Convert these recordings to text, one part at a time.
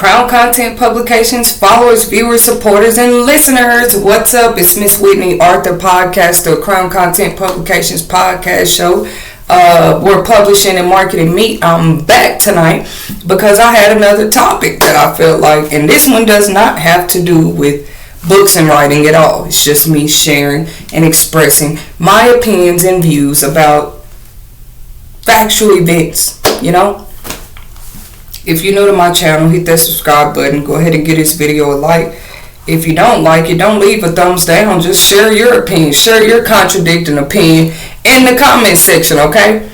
Crown Content Publications, followers, viewers, supporters, and listeners. What's up? It's Miss Whitney Arthur, podcaster, Crown Content Publications podcast show. We're publishing and marketing me. I'm back tonight because I had another topic that I felt like, and this one does not have to do with books and writing at all. It's just me sharing and expressing my opinions and views about factual events, you know. If you're new to my channel, hit that subscribe button. Go ahead and give this video a like. If you don't like it, don't leave a thumbs down. Just share your opinion. Share your contradicting opinion in the comment section, okay?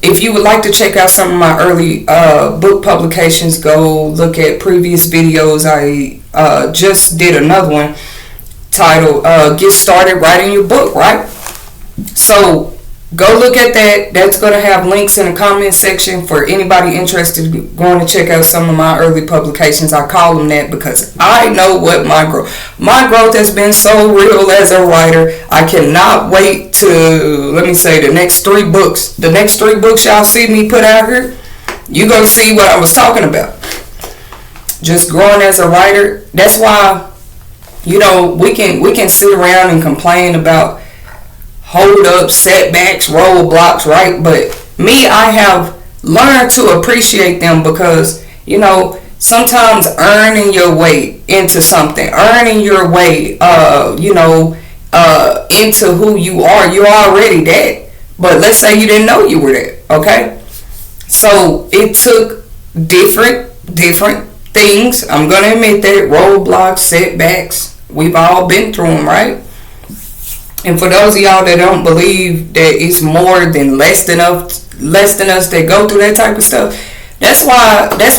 If you would like to check out some of my early book publications, go look at previous videos. I just did another one titled Get Started Writing Your Book, right? So go look at that. That's going to have links in the comment section for anybody interested going to check out some of my early publications. I call them that because I know what my growth has been so real as a writer. I cannot wait to, the next 3 books. The next 3 books y'all see me put out here, you're going to see what I was talking about. Just growing as a writer. That's why, we can sit around and complain about hold up, setbacks, roadblocks, right? But me, I have learned to appreciate them because, sometimes earning your way into something, earning your way, into who you are, you're already that. But let's say you didn't know you were that, okay? So it took different things. I'm going to admit that. Roadblocks, setbacks, we've all been through them, right? And for those of y'all that don't believe that it's more than less than us that go through that type of stuff, that's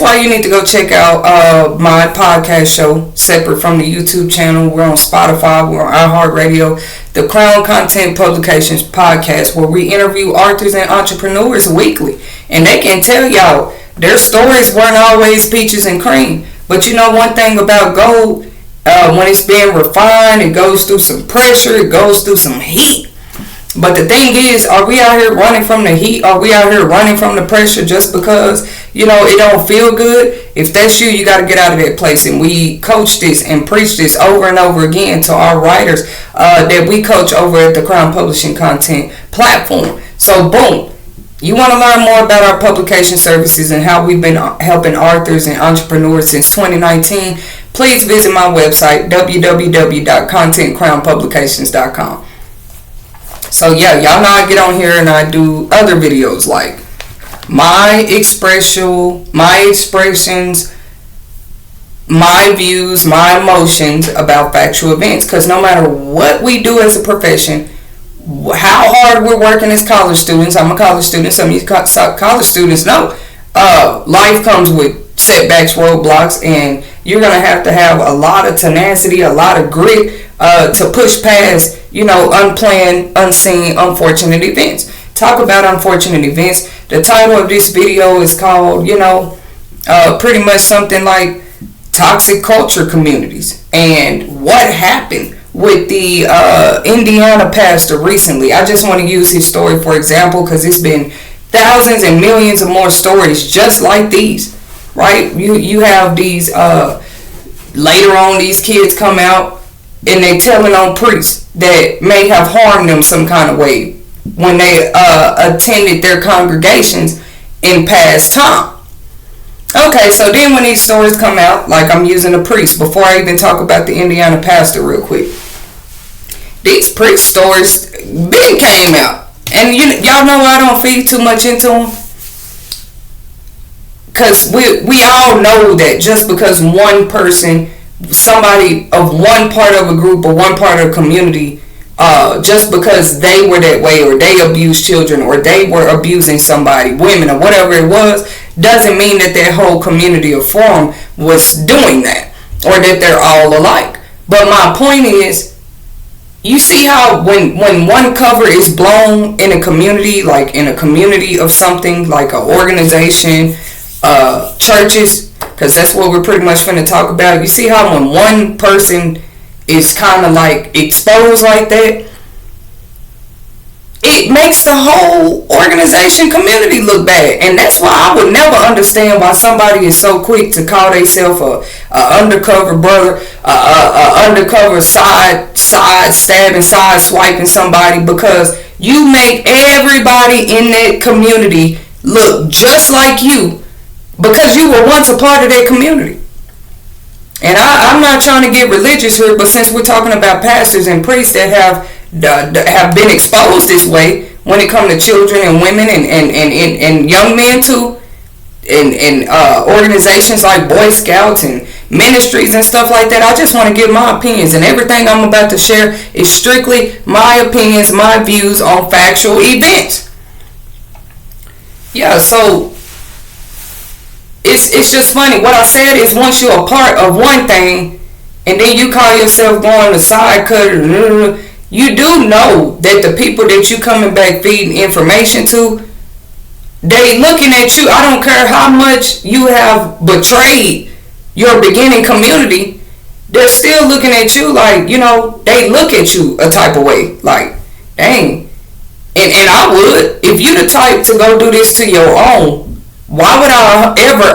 why you need to go check out my podcast show separate from the YouTube channel. We're on Spotify, we're on iHeartRadio, the Crown Content Publications podcast, where we interview authors and entrepreneurs weekly, and they can tell y'all their stories weren't always peaches and cream. But one thing about gold, when it's being refined, it goes through some pressure, it goes through some heat. But the thing is, are we out here running from the heat? Are we out here running from the pressure just because, it don't feel good? If that's you, you got to get out of that place. And we coach this and preach this over and over again to our writers that we coach over at the Crown Publishing Content platform. So, boom. You want to learn more about our publication services and how we've been helping authors and entrepreneurs since 2019, please visit my website, www.contentcrownpublications.com. So yeah, y'all know I get on here and I do other videos like my expressions, my views, my emotions about factual events. Because no matter what we do as a profession, how hard we're working as college students, I'm a college student, some of you college students know, life comes with setbacks, roadblocks, and you're going to have a lot of tenacity, a lot of grit to push past, unplanned, unseen, unfortunate events. Talk about unfortunate events. The title of this video is called, pretty much something like toxic culture communities and what happened with the Indiana pastor recently. I just want to use his story for example because it's been thousands and millions of more stories just like these, right? You have these, later on these kids come out and they telling on priests that may have harmed them some kind of way when they attended their congregations in past time. Okay, so then when these stories come out, like I'm using a priest, before I even talk about the Indiana pastor real quick, these priest stories been came out. And y'all know I don't feed too much into them. Because we all know that just because one person, somebody of one part of a group or one part of a community, just because they were that way or they abused children or they were abusing somebody, women or whatever it was, doesn't mean that their whole community or forum was doing that or that they're all alike. But my point is, you see how when one cover is blown in a community, like in a community of something like an organization, churches, because that's what we're pretty much going to talk about. You see how when one person is kind of like exposed like that, it makes the whole organization community look bad. And that's why I would never understand why somebody is so quick to call themselves a undercover brother, a undercover side stabbing, side swiping somebody, because you make everybody in that community look just like you because you were once a part of that community. And I'm not trying to get religious here, but since we're talking about pastors and priests that have been exposed this way when it comes to children and women and young men too, and organizations like Boy Scouts and ministries and stuff like that, I just want to give my opinions, and everything I'm about to share is strictly my opinions, my views on factual events. Yeah, so it's just funny. What I said is, once you're a part of one thing and then you call yourself going to side cutter, you do know that the people that you coming back feeding information to, they looking at you. I don't care how much you have betrayed your beginning community, they're still looking at you like, they look at you a type of way. Like, dang. And I would, if you the type to go do this to your own, why would I ever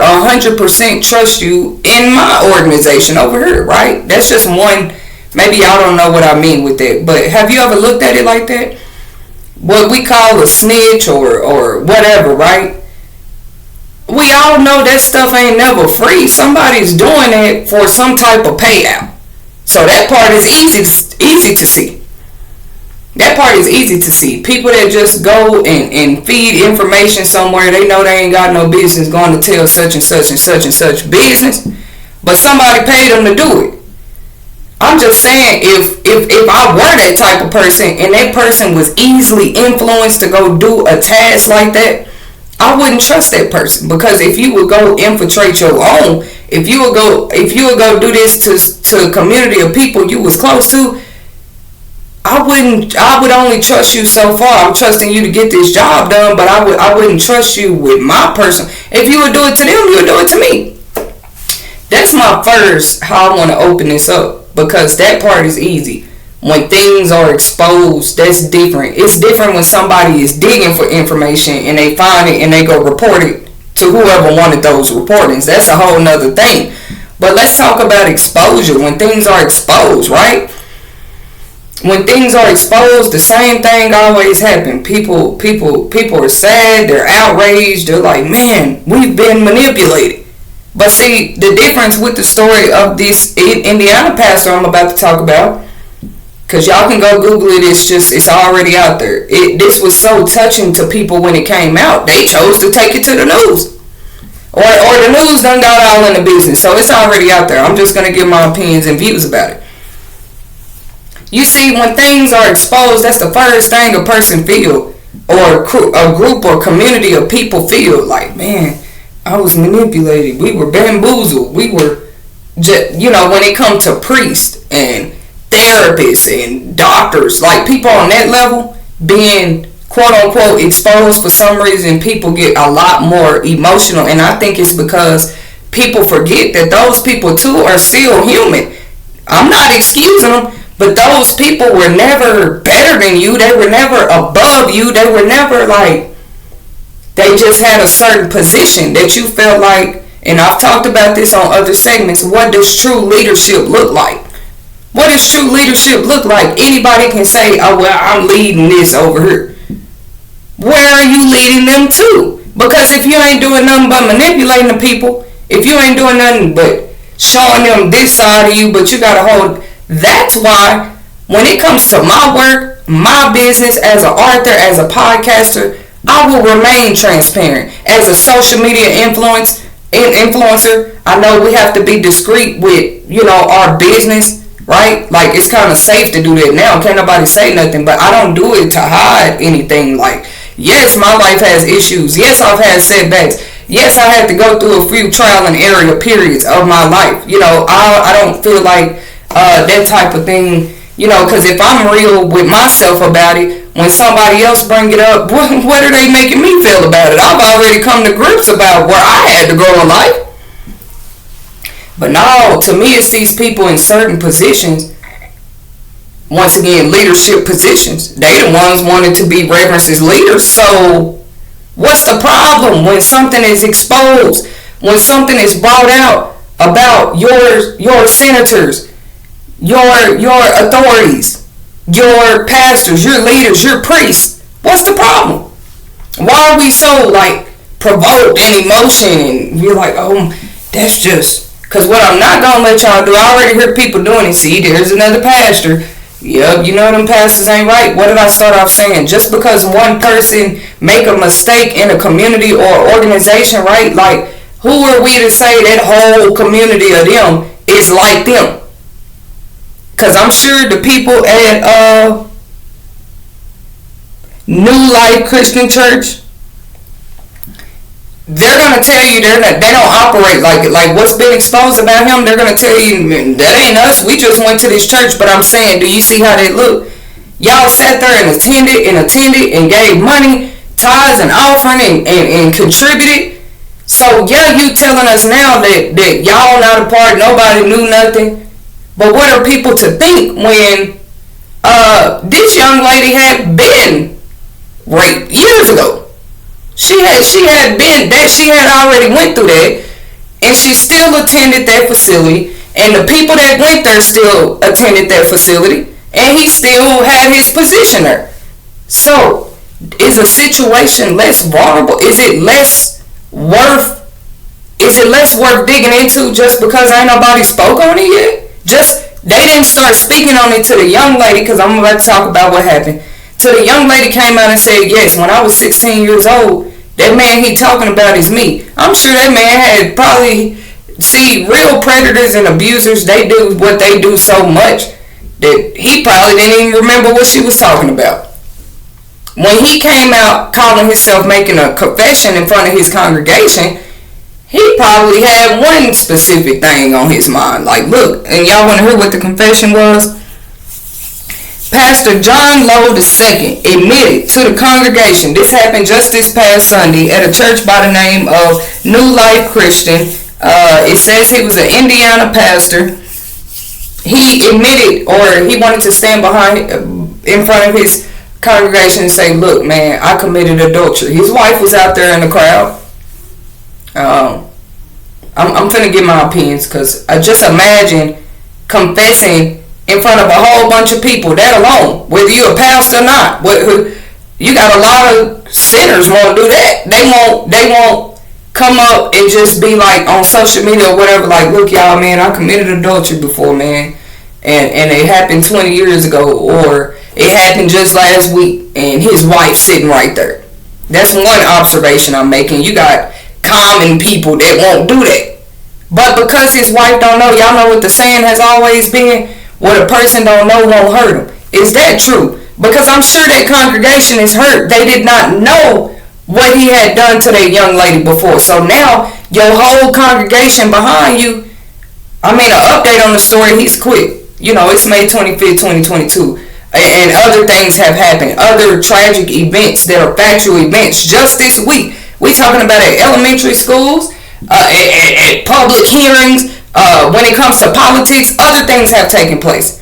100% trust you in my organization over here, right? That's just one. Maybe y'all don't know what I mean with that, but have you ever looked at it like that? What we call a snitch or whatever, right? We all know that stuff ain't never free. Somebody's doing it for some type of payout. So that part is easy to see. That part is easy to see. People that just go and feed information somewhere, they know they ain't got no business going to tell such and such and such and such business, but somebody paid them to do it. I'm just saying, if I were that type of person and that person was easily influenced to go do a task like that, I wouldn't trust that person, because if you would go infiltrate your own, if you would go do this to a community of people you was close to, I would only trust you so far. I'm trusting you to get this job done, but I wouldn't trust you with my person. If you would do it to them, you would do it to me. That's my first how I want to open this up, because that part is easy. When things are exposed, that's different. It's different when somebody is digging for information and they find it and they go report it to whoever wanted those reportings. That's a whole nother thing. But let's talk about exposure. When things are exposed, right? When things are exposed, the same thing always happens. People are sad, they're outraged, they're like, man, we've been manipulated. But see, the difference with the story of this Indiana pastor I'm about to talk about, because y'all can go Google it, it's already out there. This was so touching to people when it came out, they chose to take it to the news. Or the news done got all in the business, so it's already out there. I'm just going to give my opinions and views about it. You see, when things are exposed, that's the first thing a person feel, or a group or community of people feel. Like, man, I was manipulated. We were bamboozled. We were, when it comes to priests and therapists and doctors, like people on that level being quote unquote exposed, for some reason people get a lot more emotional. And I think it's because people forget that those people too are still human. I'm not excusing them, but those people were never better than you. They were never above you. They were never like, they just had a certain position that you felt like, and I've talked about this on other segments, what does true leadership look like? What does true leadership look like? Anybody can say, oh, well, I'm leading this over here. Where are you leading them to? Because if you ain't doing nothing but manipulating the people, if you ain't doing nothing but showing them this side of you, but you got to hold. That's why when it comes to my work, my business as an author, as a podcaster, I will remain transparent. As a social media influencer, I know we have to be discreet with, our business, right? Like, it's kind of safe to do that now. Can't nobody say nothing, but I don't do it to hide anything. Like, yes, my life has issues. Yes, I've had setbacks. Yes, I had to go through a few trial and error periods of my life. I don't feel like that type of thing, because if I'm real with myself about it, when somebody else bring it up, what are they making me feel about it? I've already come to grips about where I had to grow in life. But no, to me, it's these people in certain positions once again, leadership positions. They the ones wanted to be reverenced as leaders. So what's the problem when something is exposed, when something is brought out about your senators, your authorities, your pastors, your leaders, your priests? What's the problem? Why are we so like provoked and emotion and we're like, oh, that's just because what I'm not gonna let y'all do. I already heard people doing it. See, there's another pastor. Yep, you know them pastors ain't right. What did I start off saying? Just because one person make a mistake in a community or organization, right? Like, who are we to say that whole community of them is like them? Because I'm sure the people at New Life Christian Church, they're gonna tell you they don't operate like it. Like what's been exposed about him, they're gonna tell you that ain't us. We just went to this church. But I'm saying, do you see how they look? Y'all sat there and attended and gave money, tithes and offering and contributed. So yeah, you telling us now that y'all not a part, nobody knew nothing. But what are people to think when this young lady had been raped years ago? She had already went through that, and she still attended that facility, and the people that went there still attended that facility, and he still had his position there. So, is a situation less vulnerable? Is it less worth digging into just because ain't nobody spoke on it yet? They didn't start speaking on it to the young lady, because I'm about to talk about what happened. So the young lady came out and said, yes, when I was 16 years old, that man he talking about is me. I'm sure that man had probably, real predators and abusers, they do what they do so much that he probably didn't even remember what she was talking about. When he came out calling himself making a confession in front of his congregation, he probably had one specific thing on his mind. Like, look, and y'all want to hear what the confession was? Pastor John Lowe II admitted to the congregation, this happened just this past Sunday at a church by the name of New Life Christian. It says he was an Indiana pastor. He admitted, or he wanted to stand in front of his congregation and say, look, man, I committed adultery. His wife was out there in the crowd. I'm finna give my opinions, because I just imagine confessing in front of a whole bunch of people, that alone, whether you're a pastor or not. You got a lot of sinners won't do that. They won't come up and just be like on social media or whatever, like, look, y'all, man, I committed adultery before, man, and it happened 20 years ago, or it happened just last week, and his wife sitting right there. That's one observation I'm making. You got common people that won't do that. But because his wife don't know, y'all know what the saying has always been, what a person don't know won't hurt him. Is that true? Because I'm sure that congregation is hurt. They did not know what he had done to that young lady before. So now your whole congregation behind you, an update on the story, he's quit. It's May 25th, 2022. And other things have happened. Other tragic events that are factual events just this week. We talking about at elementary schools, at public hearings, when it comes to politics, other things have taken place.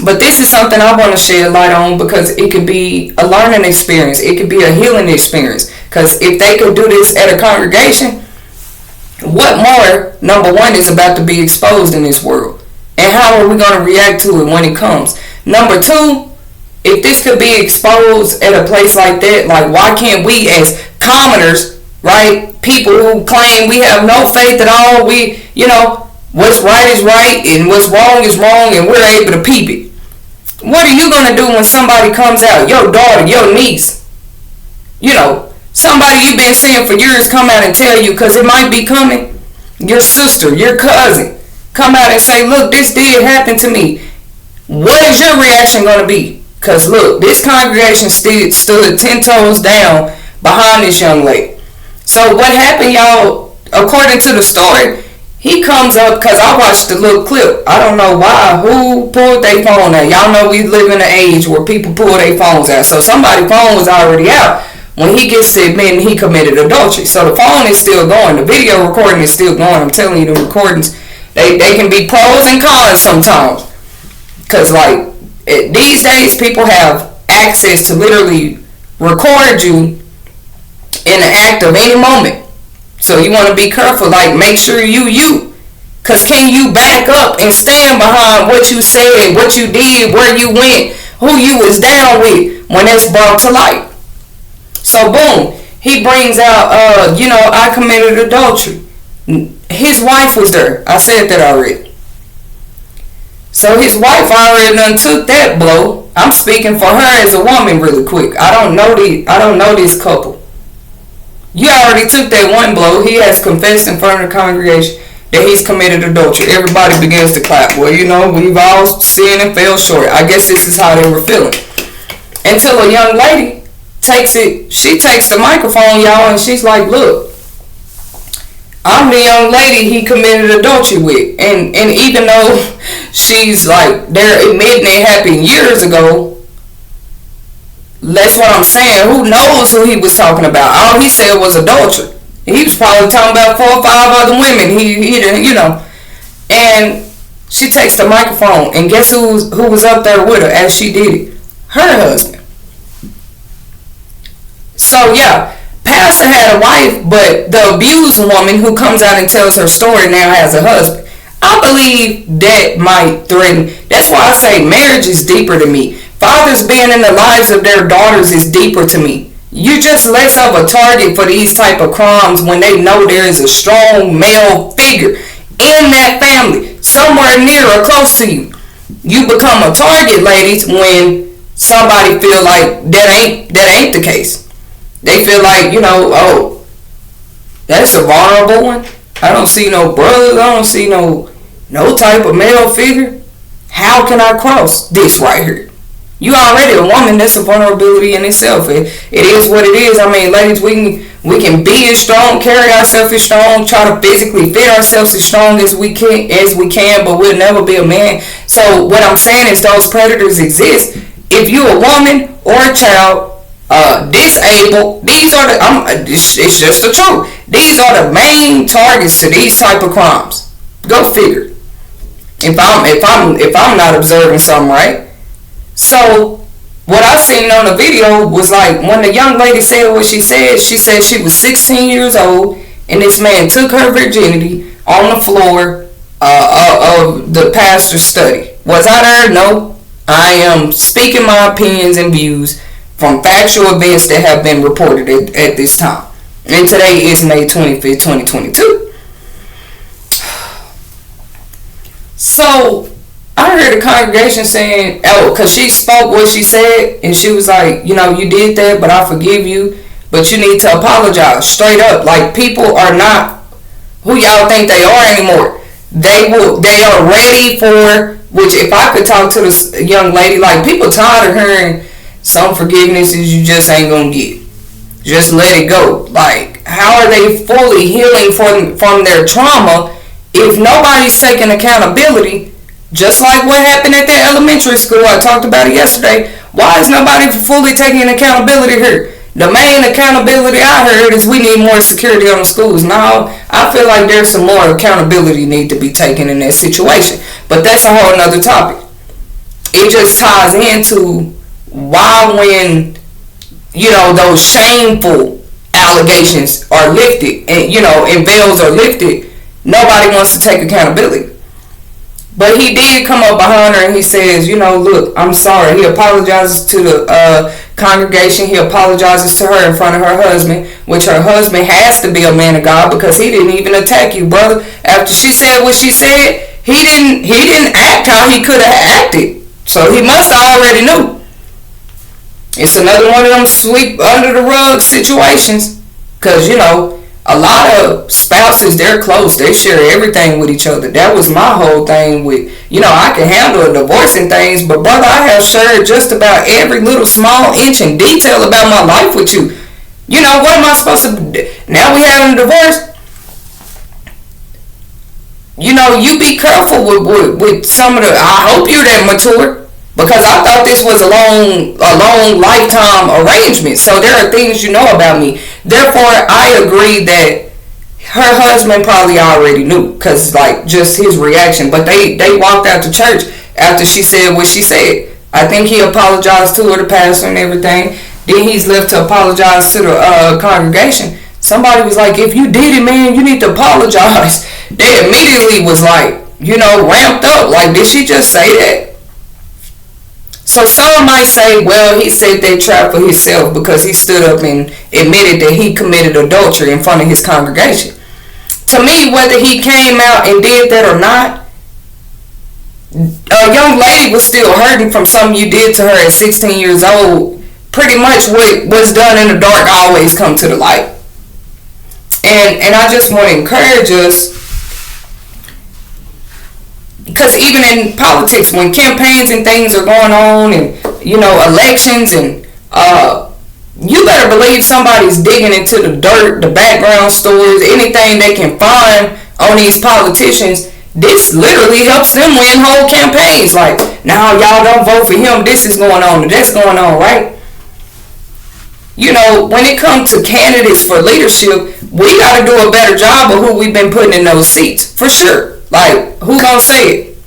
But this is something I want to shed light on, because it could be a learning experience. It could be a healing experience. Because if they could do this at a congregation, what more, number one, is about to be exposed in this world? And how are we going to react to it when it comes? Number two, if this could be exposed at a place like that, like, why can't we as commoners, right, people who claim we have no faith at all, what's right is right and what's wrong is wrong, and we're able to peep it. What are you going to do when somebody comes out, your daughter, your niece, somebody you've been seeing for years come out and tell you, because it might be coming, your sister, your cousin, come out and say, look, this did happen to me. What is your reaction going to be? Because look, this congregation stood 10 toes down behind this young lady. So what happened, y'all, according to the story, he comes up, because I watched the little clip. I don't know why, who pulled their phone out. Y'all know we live in an age where people pull their phones out. So somebody's phone was already out when he gets to admitting he committed adultery. So the phone is still going. The video recording is still going. I'm telling you, the recordings, they can be pros and cons sometimes. Because, like, These days, people have access to literally record you in the act of any moment. So you want to be careful. Like, make sure you. Because can you back up and stand behind what you said, what you did, where you went, who you was down with when it's brought to light? So boom, he brings out, I committed adultery. His wife was there. I said that already. So his wife already done took that blow. I'm speaking for her as a woman really quick. I don't know this couple. You already took that one blow. He has confessed in front of the congregation that he's committed adultery. Everybody begins to clap. Well, we've all sinned and fell short. I guess this is how they were feeling. Until a young lady she takes the microphone, y'all, and she's like, look, I'm the young lady he committed adultery with. And even though she's like, they're admitting it happened years ago, that's what I'm saying. Who knows who he was talking about? All he said was adultery. He was probably talking about 4 or 5 other women. He didn't, And she takes the microphone, and guess who was up there with her as she did it? Her husband. So yeah, Pastor had a wife, but the abused woman who comes out and tells her story now has a husband. I believe that might threaten. That's why I say marriage is deeper to me. Fathers being in the lives of their daughters is deeper to me. You're just less of a target for these type of crimes when they know there is a strong male figure in that family, somewhere near or close to you. You become a target, ladies, when somebody feel like that ain't the case. They feel like, oh, that's a vulnerable one. I don't see no brothers. I don't see no type of male figure. How can I cross this right here? You already a woman. That's a vulnerability in itself. It is what it is. I mean, ladies, we can be as strong, carry ourselves as strong, try to physically fit ourselves as strong as we can, but we'll never be a man. So what I'm saying is those predators exist. If you're a woman or a child, disabled, it's just the truth. These are the main targets to these type of crimes. Go figure. If I'm not observing something right. So what I seen on the video was like when the young lady said what she said she was 16 years old and this man took her virginity on the floor of the pastor's study. Was I there? No. I am speaking my opinions and views from factual events that have been reported at this time. And today is May 25th, 2022. So I heard the congregation saying, because she spoke what she said, and she was like, you did that, but I forgive you, but you need to apologize straight up. Like, people are not who y'all think they are anymore. They are ready for, which if I could talk to this young lady, like, people tired of hearing some forgivenesses you just ain't gonna get. Just let it go. Like, how are they fully healing from their trauma if nobody's taking accountability? Just like what happened at that elementary school, I talked about it yesterday. Why is nobody fully taking accountability here? The main accountability I heard is we need more security on the schools. Now, I feel like there's some more accountability need to be taken in that situation. But that's a whole nother topic. It just ties into why when, those shameful allegations are lifted and veils are lifted, nobody wants to take accountability. But he did come up behind her and he says, look, I'm sorry. He apologizes to the congregation. He apologizes to her in front of her husband, which her husband has to be a man of God because he didn't even attack you, brother. After she said what she said, he didn't act how he could have acted. So he must have already knew. It's another one of them sweep under the rug situations. Because, a lot of spouses, they're close. They share everything with each other. That was my whole thing with, I can handle a divorce and things, but brother, I have shared just about every little small inch in detail about my life with you. What am I supposed to do? Now we having a divorce. You be careful with some of the, I hope you're that mature. Because I thought this was a long lifetime arrangement. So there are things you know about me. Therefore, I agree that her husband probably already knew. Because, just his reaction. But they walked out to church after she said what she said. I think he apologized to her, the pastor and everything. Then he's left to apologize to the congregation. Somebody was like, if you did it, man, you need to apologize. They immediately was like, ramped up. Like, did she just say that? So some might say, well, he said that trap for himself because he stood up and admitted that he committed adultery in front of his congregation. To me, whether he came out and did that or not, a young lady was still hurting from something you did to her at 16 years old. Pretty much what was done in the dark always come to the light. And I just want to encourage us, because even in politics, when campaigns and things are going on and, elections and, you better believe somebody's digging into the dirt, the background stories, anything they can find on these politicians. This literally helps them win whole campaigns. Like, now y'all don't vote for him, this is going on and that's going on, right? When it comes to candidates for leadership, we got to do a better job of who we've been putting in those seats, for sure. Like, who gonna say it?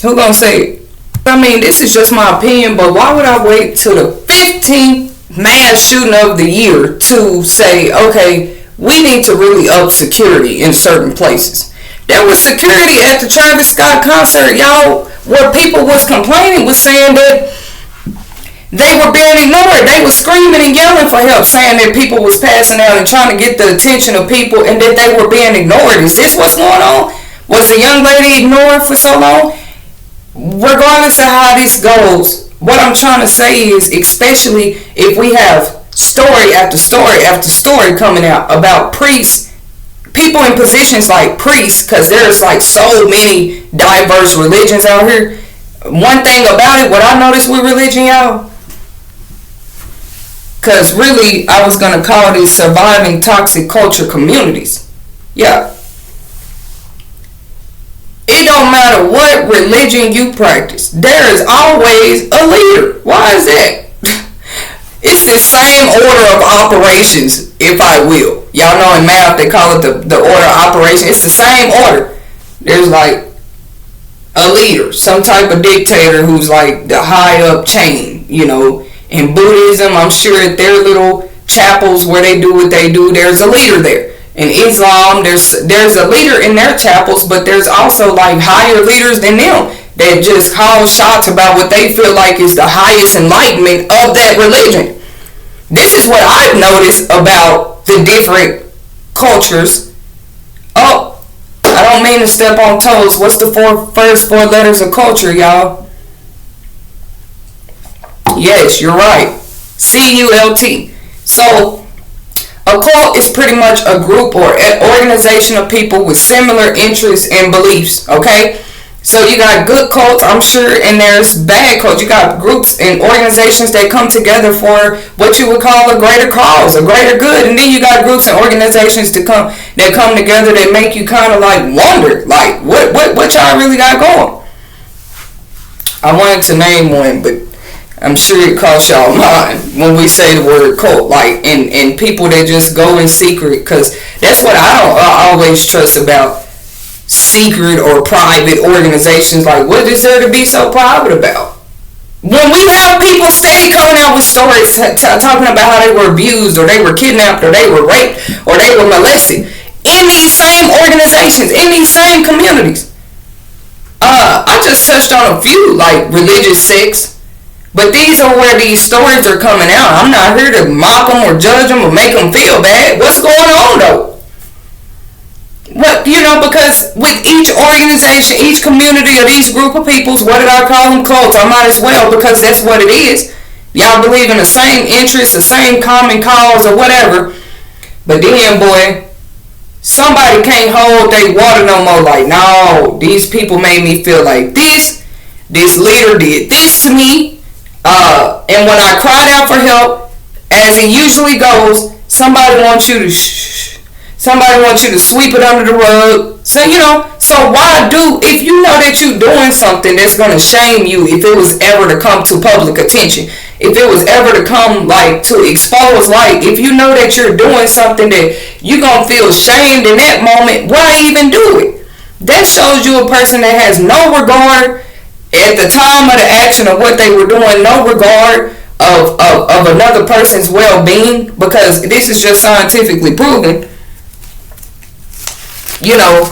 Who gonna say it? I mean, this is just my opinion, but why would I wait till the 15th mass shooting of the year to say, okay, we need to really up security in certain places? There was security at the Travis Scott concert, y'all, where people was complaining, was saying that they were being ignored. They were screaming and yelling for help, saying that people was passing out and trying to get the attention of people and that they were being ignored. Is this what's going on? Was the young lady ignored for so long? Regardless of how this goes, what I'm trying to say is, especially if we have story after story after story coming out about priests, people in positions like priests, because there's like so many diverse religions out here. One thing about it, what I noticed with religion, y'all, because really I was going to call these surviving toxic culture communities. Yeah. It don't matter what religion you practice, there is always a leader. Why is that? It's the same order of operations, if I will. Y'all know in math they call it the order of operation. It's the same order. There's like a leader, some type of dictator who's like the high up chain. In Buddhism, I'm sure at their little chapels where they do what they do, there's a leader there. In Islam, there's a leader in their chapels, but there's also like higher leaders than them that just call shots about what they feel like is the highest enlightenment of that religion. This is what I've noticed about the different cultures. Oh, I don't mean to step on toes. What's the first four letters of culture, y'all? Yes, you're right. CULT. So, a cult is pretty much a group or organization of people with similar interests and beliefs, okay? So you got good cults, I'm sure, and there's bad cults. You got groups and organizations that come together for what you would call a greater cause, a greater good. And then you got groups and organizations that come together that make you kind of like wonder, like, what y'all really got going? I wanted to name one, but I'm sure it costs y'all mind when we say the word cult, like, and people that just go in secret, because that's what I always trust about secret or private organizations. Like, what is there to be so private about? When we have people steady coming out with stories talking about how they were abused or they were kidnapped or they were raped or they were molested in these same organizations, in these same communities. I just touched on a few, like religious sects. But these are where these stories are coming out. I'm not here to mock them or judge them or make them feel bad. What's going on, though? Because with each organization, each community, or each group of peoples, what did I call them? Cults. I might as well, because that's what it is. Y'all believe in the same interests, the same common cause, or whatever. But then, boy, somebody can't hold their water no more. Like, no, these people made me feel like this. This leader did this to me. And when I cried out for help, as it usually goes, somebody wants you to shh. Somebody wants you to sweep it under the rug. So, so why if you know that you're doing something that's going to shame you, if it was ever to come to public attention, if it was ever to come, like, to expose light, if you know that you're doing something that you're going to feel shamed in that moment, why even do it? That shows you a person that has no regard at the time of the action of what they were doing, no regard of another person's well-being, because this is just scientifically proven. You know,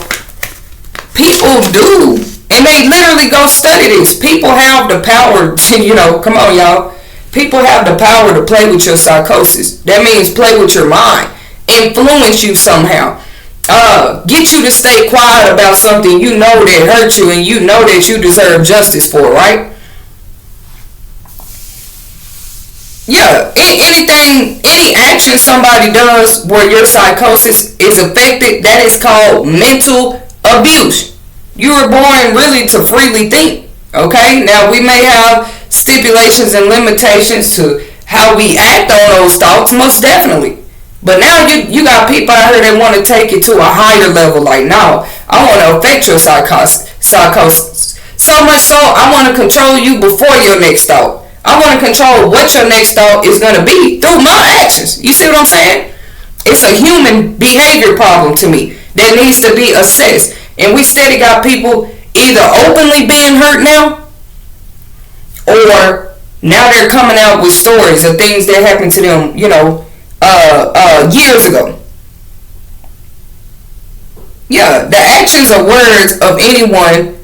people do, and they literally go study this. People have the power to, you know, come on, y'all. People have the power to play with your psychosis. That means play with your mind, influence you somehow, get you to stay quiet about something you know that hurt you and you know that you deserve justice for, right? Yeah, any action somebody does where your psychosis is affected, that is called mental abuse. You were born really to freely think, okay? Now, we may have stipulations and limitations to how we act on those thoughts, most definitely. But now you got people out here that want to take it to a higher level, like, no, I want to affect your psychosis. So much so, I want to control you before your next thought. I want to control what your next thought is going to be through my actions. You see what I'm saying? It's a human behavior problem to me that needs to be assessed. And we steady got people either openly being hurt now, or now they're coming out with stories of things that happened to them, you know, years ago. Yeah, the actions or words of anyone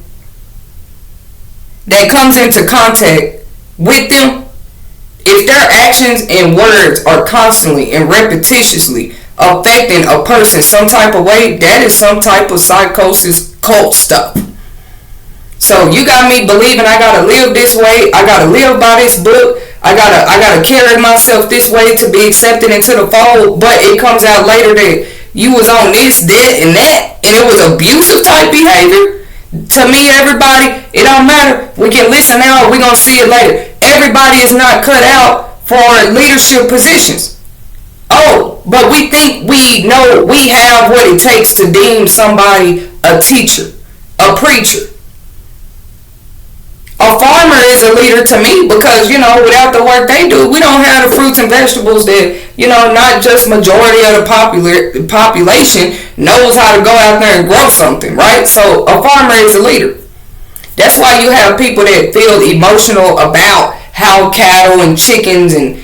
that comes into contact with them, if their actions and words are constantly and repetitiously affecting a person some type of way, that is some type of psychosis cult stuff. So you got me believing I gotta live this way, I gotta live by this book, I gotta carry myself this way to be accepted into the fold, but it comes out later that you was on this, that, and that, and it was abusive type behavior. To me, everybody, it don't matter. We can listen now, or we're gonna see it later. Everybody is not cut out for leadership positions. Oh, but we think we know we have what it takes to deem somebody a teacher, a preacher. A farmer is a leader to me because, you know, without the work they do, we don't have the fruits and vegetables that, you know, not just majority of the population knows how to go out there and grow something, right? So a farmer is a leader. That's why you have people that feel emotional about how cattle and chickens and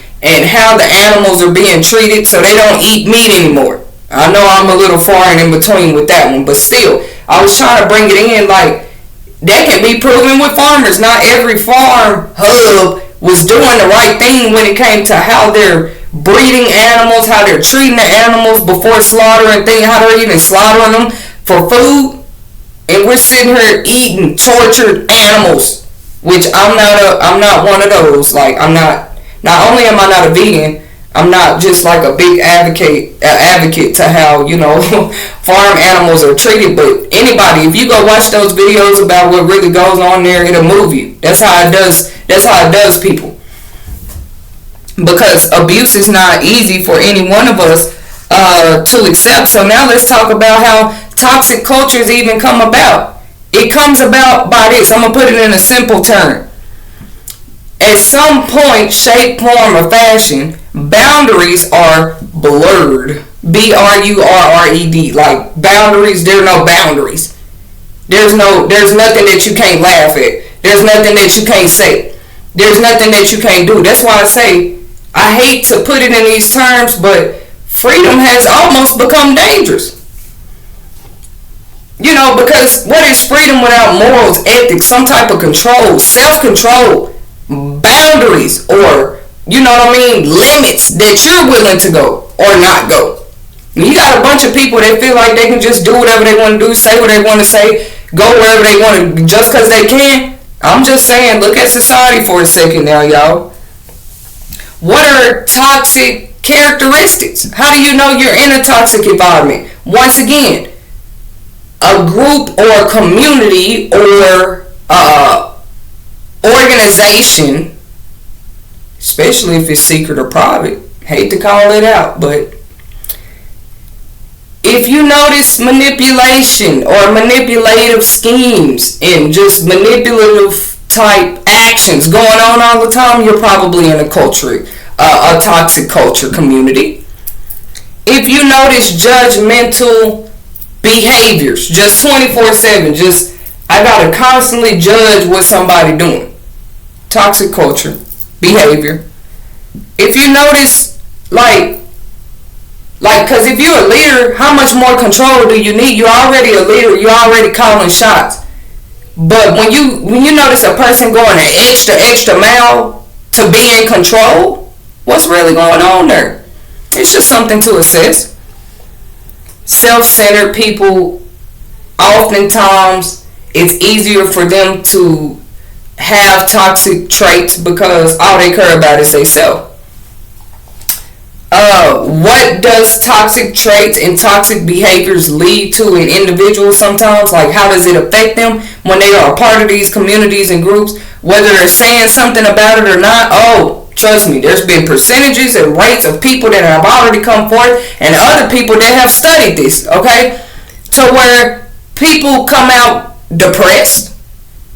how the animals are being treated, so they don't eat meat anymore. I know I'm a little foreign in between with that one, but still, I was trying to bring it in like, that can be proven with farmers. Not every farm hub was doing the right thing when it came to how they're breeding animals, how they're treating the animals before slaughtering things, how they're even slaughtering them for food. And we're sitting here eating tortured animals, which I'm not one of those. Like, not only am I not a vegan, I'm not just like a big advocate to how, you know, farm animals are treated. But anybody, if you go watch those videos about what really goes on there, it'll move you. That's how it does people. Because abuse is not easy for any one of us to accept. So now let's talk about how toxic cultures even come about. It comes about by this. I'm going to put it in a simple term. At some point, shape, form, or fashion, boundaries are blurred. B-R-U-R-R-E-D. Like, boundaries, there are no boundaries. There's nothing that you can't laugh at. There's nothing that you can't say. There's nothing that you can't do. That's why I say, I hate to put it in these terms, but freedom has almost become dangerous. You know, because what is freedom without morals, ethics, some type of control, self-control, boundaries, or, you know what I mean, limits that you're willing to go or not go. You got a bunch of people that feel like they can just do whatever they want to do, say what they want to say, go wherever they want to just because they can. I'm just saying, look at society for a second now, y'all. What are toxic characteristics? How do you know you're in a toxic environment? Once again, a group or community or organization, especially if it's secret or private, hate to call it out, but if you notice manipulation or manipulative schemes and just manipulative type actions going on all the time, you're probably in a toxic culture community. If you notice judgmental behaviors, just 24/7, just I gotta constantly judge what somebody doing. Toxic culture, behavior. If you notice, cause if you're a leader, how much more control do you need? You're already a leader. You're already calling shots. But when you notice a person going an extra mile to be in control, what's really going on there? It's just something to assess. Self-centered people, oftentimes it's easier for them to have toxic traits because all they care about is they self. What does toxic traits and toxic behaviors lead to in individuals sometimes? Like, how does it affect them when they are a part of these communities and groups? Whether they're saying something about it or not, oh, trust me, there's been percentages and rates of people that have already come forth and other people that have studied this, okay? To where people come out depressed.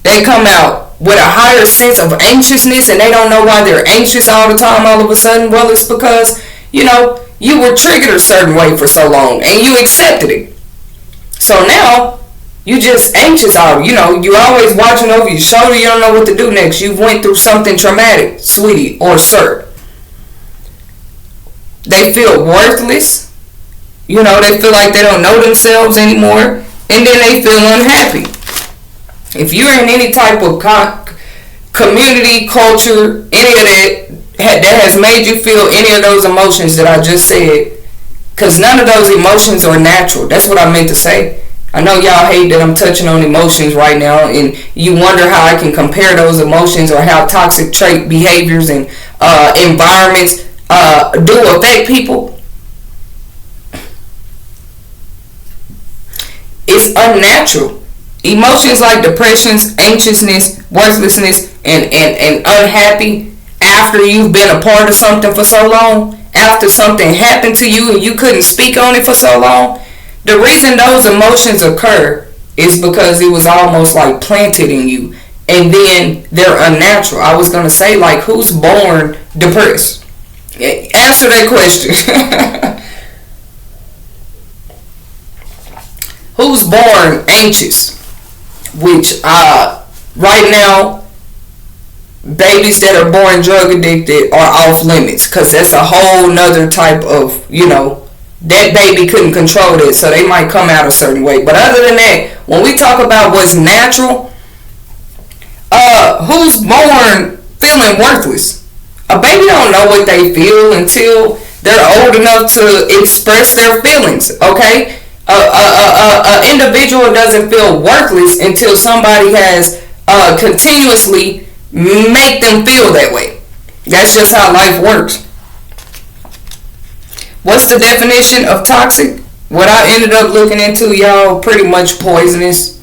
They come out with a higher sense of anxiousness and they don't know why they're anxious all the time all of a sudden. Well, it's because, you were triggered a certain way for so long and you accepted it. So now you just anxious all, you're always watching over your shoulder. You don't know what to do next. You went through something traumatic, sweetie or sir. They feel worthless. They feel like they don't know themselves anymore. And then they feel unhappy. If you're in any type of community, culture, any of that has made you feel any of those emotions that I just said, because none of those emotions are natural. That's what I meant to say. I know y'all hate that I'm touching on emotions right now, and you wonder how I can compare those emotions or how toxic trait behaviors and environments do affect people. It's unnatural. Emotions like depressions, anxiousness, worthlessness, and unhappy after you've been a part of something for so long, after something happened to you and you couldn't speak on it for so long, the reason those emotions occur is because it was almost like planted in you, and then they're unnatural. I was going to say, like, who's born depressed? Answer that question. Who's born anxious? Which right now, babies that are born drug addicted are off limits, because that's a whole nother type of, that baby couldn't control it, so they might come out a certain way. But other than that, when we talk about what's natural, who's born feeling worthless? A baby don't know what they feel until they're old enough to express their feelings, okay? An individual doesn't feel worthless until somebody has continuously make them feel that way. That's just how life works. What's the definition of toxic? What I ended up looking into, y'all, pretty much poisonous.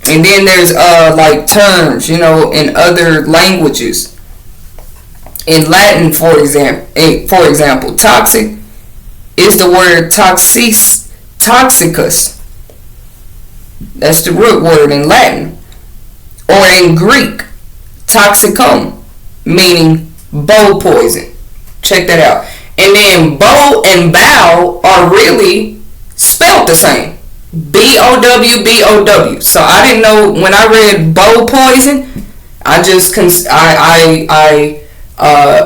And then there's like terms, in other languages. In Latin, for example, toxic is the word toxicus. That's the root word in Latin. Or in Greek, toxicum, meaning bow poison. Check that out. And then bow and bow are really spelled the same. B-O-W-B-O-W. So I didn't know, when I read bow poison, I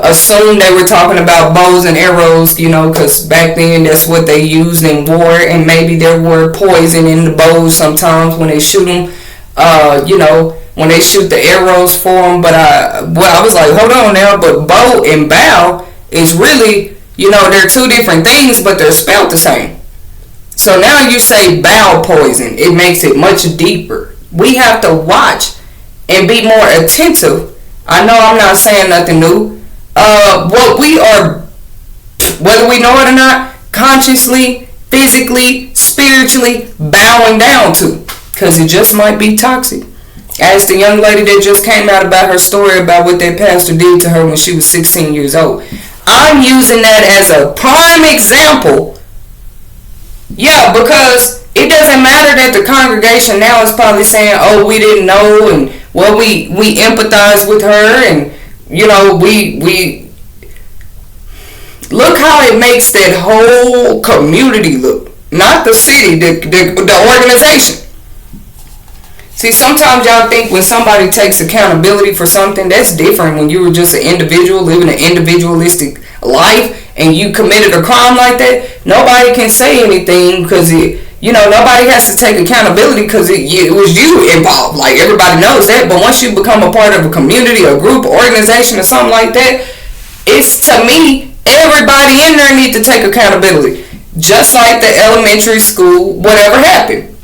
assumed they were talking about bows and arrows, because back then that's what they used in war, and maybe there were poison in the bows sometimes when they shoot them, when they shoot the arrows for them. But I was like, hold on now, but bow and bow is really, they're two different things, but they're spelled the same. So now you say bow poison, it makes it much deeper. We have to watch and be more attentive. I know I'm not saying nothing new. What we are, whether we know it or not, consciously, physically, spiritually bowing down to, because it just might be toxic. As the young lady that just came out about her story about what that pastor did to her when she was 16 years old. I'm using that as a prime example. Yeah, because it doesn't matter that the congregation now is probably saying, oh, we didn't know, and well, we empathize with her, and we look how it makes that whole community look, not the city, the organization. See, sometimes y'all think when somebody takes accountability for something, that's different when you were just an individual living an individualistic life and you committed a crime like that. Nobody can say anything because nobody has to take accountability because it was you involved. Like, everybody knows that. But once you become a part of a community, a group, organization, or something like that, it's, to me, everybody in there need to take accountability. Just like the elementary school, whatever happened.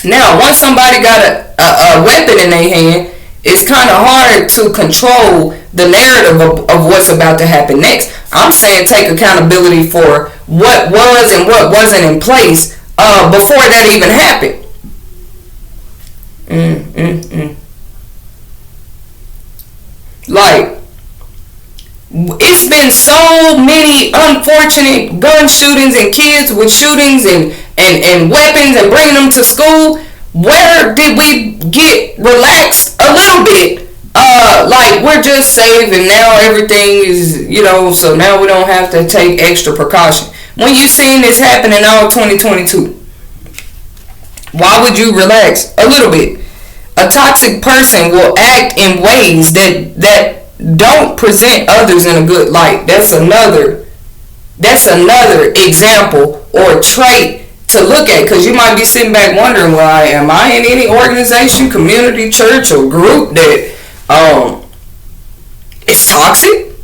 Now, once somebody got a weapon in their hand, it's kind of hard to control the narrative of what's about to happen next. I'm saying take accountability for what was and what wasn't in place before that even happened. Like, it's been so many unfortunate gun shootings and kids with shootings and weapons and bringing them to school. Where did we get relaxed a little bit? Like, we're just safe and now everything is, so now we don't have to take extra precaution. When you seen this happen in all 2022, why would you relax a little bit? A toxic person will act in ways that don't present others in a good light. That's another example or trait to look at, because you might be sitting back wondering, well, am I in any organization, community, church, or group that is toxic?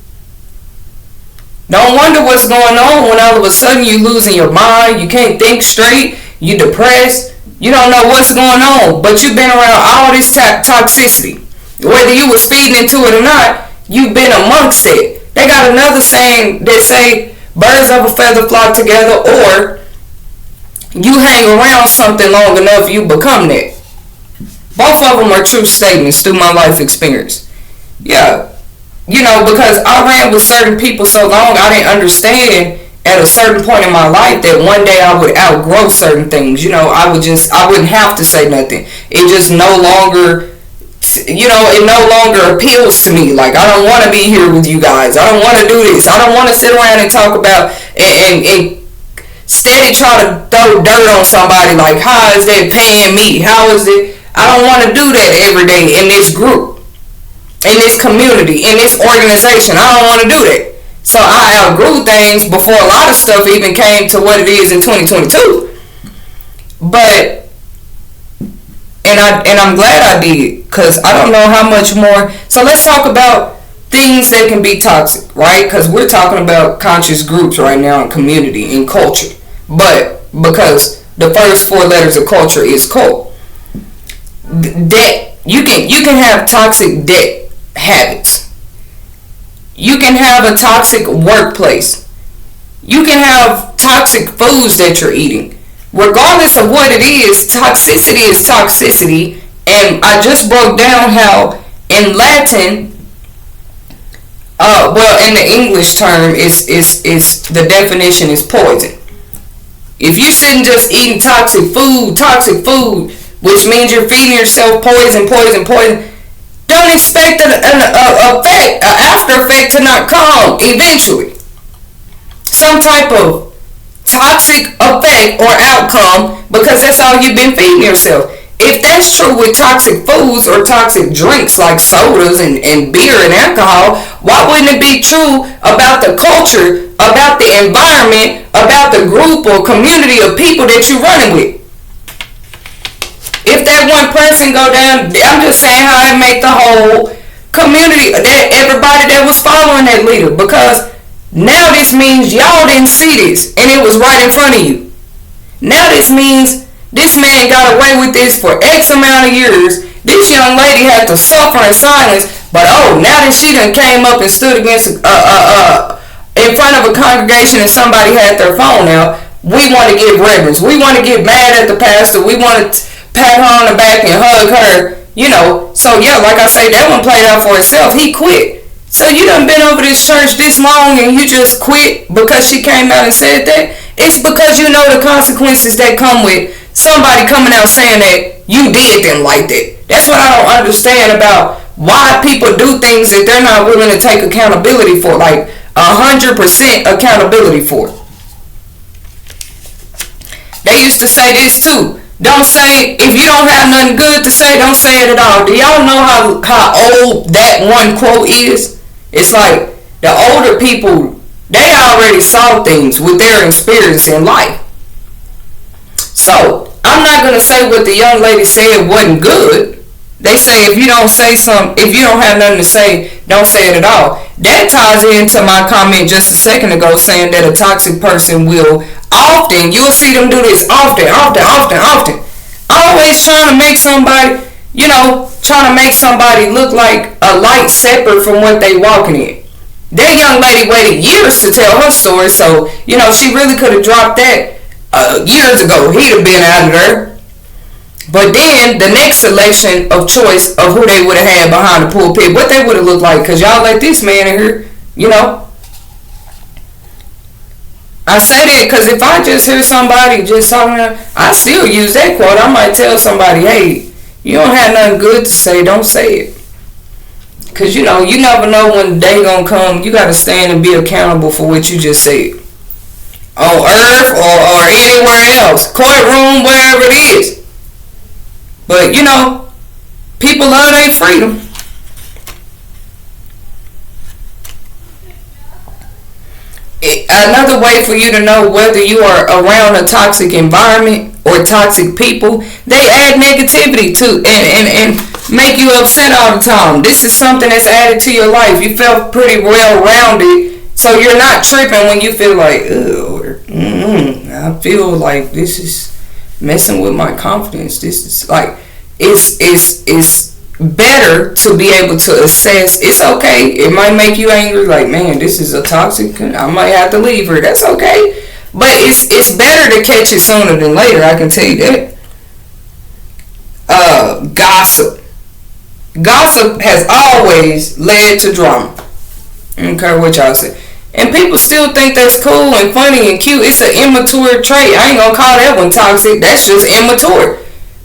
Don't wonder what's going on when all of a sudden you losing your mind, you can't think straight, you depressed, you don't know what's going on, but you've been around all this toxicity. Whether you was feeding into it or not, you've been amongst it. They got another saying that say, birds of a feather flock together, or you hang around something long enough, you become that. Both of them are true statements through my life experience. Yeah. Because I ran with certain people so long, I didn't understand at a certain point in my life that one day I would outgrow certain things. I wouldn't have to say nothing. It just no longer, it no longer appeals to me. Like, I don't want to be here with you guys. I don't want to do this. I don't want to sit around and talk about and steady try to throw dirt on somebody like, how is that paying me? How is it? I don't want to do that every day in this group, in this community, in this organization. I don't want to do that. So I outgrew things before a lot of stuff even came to what it is in 2022. But, and I'm glad I did, because I don't know how much more. So let's talk about things that can be toxic, right? Because we're talking about conscious groups right now in community, in culture. But because the first four letters of culture is cult, debt, you can have toxic debt habits. You can have a toxic workplace. You can have toxic foods that you're eating. Regardless of what it is, toxicity is toxicity. And I just broke down how in Latin, in the English term, is the definition is poison. If you're sitting just eating toxic food, which means you're feeding yourself poison, don't expect an after effect to not come eventually. Some type of toxic effect or outcome, because that's all you've been feeding yourself. If that's true with toxic foods or toxic drinks like sodas and beer and alcohol, why wouldn't it be true about the culture, about the environment, about the group or community of people that you're running with? If that one person go down, I'm just saying how it make the whole community, that everybody that was following that leader, because now this means y'all didn't see this and it was right in front of you. Now this means this man got away with this for X amount of years. This young lady had to suffer in silence, but now that she done came up and stood against in front of a congregation and somebody had their phone out, we want to give reverence. We want to get mad at the pastor. We want to pat her on the back and hug her. So yeah, like I say, that one played out for itself. He quit. So you done been over this church this long and you just quit because she came out and said that? It's because you know the consequences that come with somebody coming out saying that you did them like that. That's what I don't understand about why people do things that they're not willing to take accountability for, like 100% accountability for. They used to say this too. Don't say, if you don't have nothing good to say, don't say it at all. Do y'all know how old that one quote is? It's like the older people, they already saw things with their experience in life. So I'm not gonna say what the young lady said wasn't good. They say if you don't say something, if you don't have nothing to say, don't say it at all. That ties into my comment just a second ago saying that a toxic person will often, you'll see them do this often. Always trying to make somebody, trying to make somebody look like a light separate from what they walking in. That young lady waited years to tell her story, so, she really could have dropped that years ago. He'd have been out of there. But then the next selection of choice of who they would have had behind the pulpit, what they would have looked like, because y'all let this man in here, I say that because if I just hear somebody just talking, I still use that quote. I might tell somebody, hey, you don't have nothing good to say, don't say it. Because, you never know when the day gonna come. You got to stand and be accountable for what you just said. On earth or anywhere else, courtroom, wherever it is. But, people love their freedom. Another way for you to know whether you are around a toxic environment or toxic people, they add negativity to and make you upset all the time. This is something that's added to your life. You felt pretty well rounded, so you're not tripping when you feel like, I feel like this is messing with my confidence. This is like, it's better to be able to assess. It's okay. It might make you angry, like, man, this is a toxic, I might have to leave her. That's okay. But it's better to catch it sooner than later, I can tell you that. Gossip. Gossip has always led to drama. I don't care what y'all say. And people still think that's cool and funny and cute. It's an immature trait. I ain't gonna call that one toxic. That's just immature.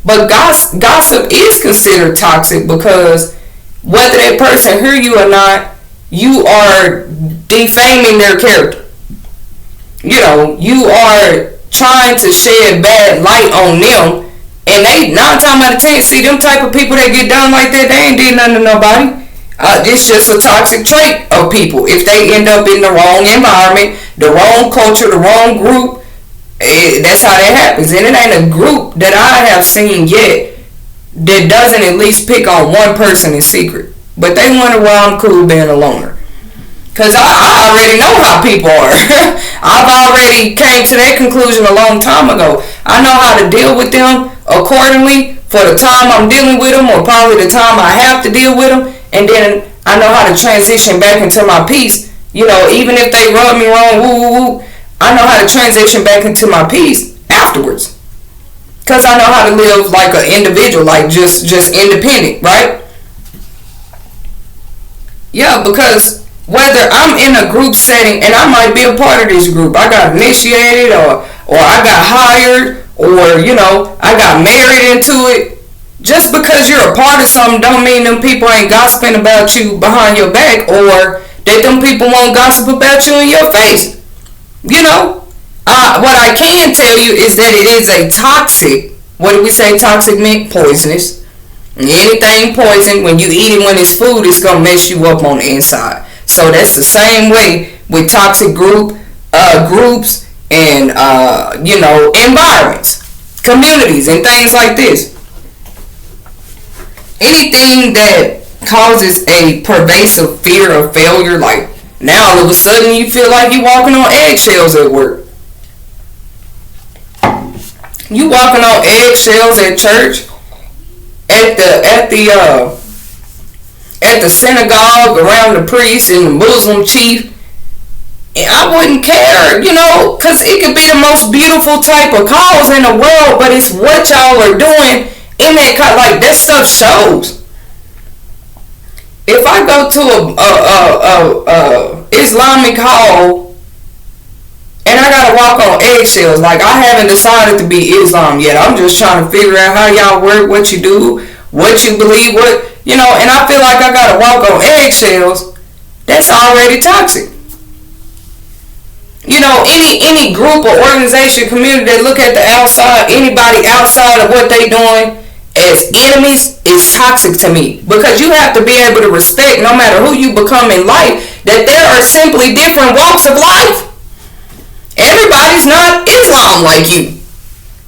But gossip is considered toxic because whether that person hear you or not, you are defaming their character. You are trying to shed bad light on them. And they, 9 times out of 10, see them type of people that get done like that, they ain't did nothing to nobody. It's just a toxic trait of people. If they end up in the wrong environment, the wrong culture, the wrong group, that's how that happens. And it ain't a group that I have seen yet that doesn't at least pick on one person in secret. But they wonder why I'm cool being a loner. Because I already know how people are. I've already came to that conclusion a long time ago. I know how to deal with them accordingly for the time I'm dealing with them, or probably the time I have to deal with them. And then I know how to transition back into my peace. Even if they rub me wrong, I know how to transition back into my peace afterwards. Because I know how to live like an individual, like just independent, right? Yeah, because whether I'm in a group setting, and I might be a part of this group, I got initiated or I got hired, or, I got married into it. Just because you're a part of something don't mean them people ain't gossiping about you behind your back, or that them people won't gossip about you in your face. What I can tell you is that it is a toxic, what do we say toxic meant? Poisonous. Anything poison, when you eat it when it's food, it's going to mess you up on the inside. So that's the same way with toxic groups and, environments, communities, and things like this. Anything that causes a pervasive fear of failure, like now all of a sudden you feel like you're walking on eggshells at work. You walking on eggshells at church, at the synagogue, around the priest and the Muslim chief. And I wouldn't care, because it could be the most beautiful type of cause in the world, but it's what y'all are doing in that, like, that stuff shows. If I go to a Islamic hall and I gotta walk on eggshells, like, I haven't decided to be Islam yet. I'm just trying to figure out how y'all work, what you do, what you believe, and I feel like I gotta walk on eggshells. That's already toxic. Any group or organization, community that look at the outside, anybody outside of what they doing as enemies is toxic to me, because you have to be able to respect, no matter who you become in life, that there are simply different walks of life. Everybody's not Islam like you.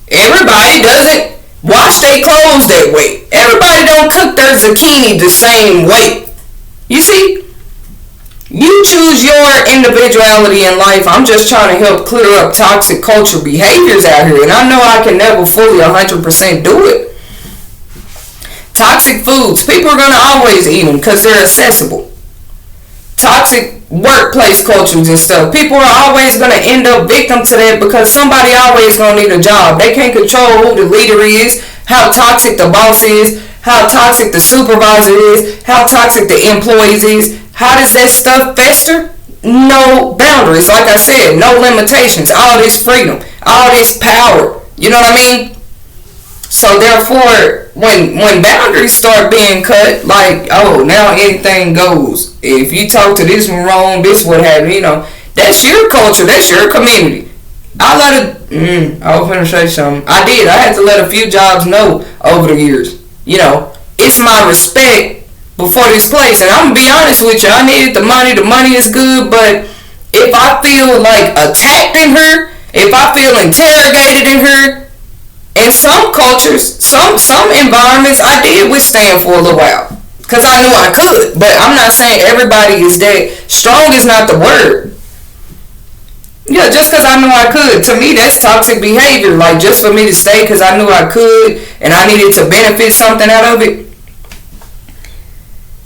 Everybody doesn't wash their clothes that way. Everybody don't cook their zucchini the same way. You see, you choose your individuality in life. I'm just trying to help clear up toxic culture behaviors out here, and I know I can never fully 100% do it. Toxic foods, people are going to always eat them because they're accessible. Toxic workplace cultures and stuff, people are always going to end up victim to that because somebody always going to need a job. They can't control who the leader is, how toxic the boss is, how toxic the supervisor is, how toxic the employees is. How does that stuff fester? No boundaries, like I said, no limitations, all this freedom, all this power, you know what I mean? So therefore, when boundaries start being cut, like, oh, now anything goes. If you talk to this one wrong, this what happened, you know, that's your culture, that's your community. I was going to say something. I had to let a few jobs know over the years. You know, it's my respect before this place, and I'm gonna be honest with you, I needed the money is good, but if I feel like attacked in her, if I feel interrogated in her, in some cultures, some environments, I did withstand for a little while, because I knew I could, but I'm not saying everybody is that. Strong is not the word. Yeah, just because I knew I could, to me that's toxic behavior, like just for me to stay because I knew I could, and I needed to benefit something out of it.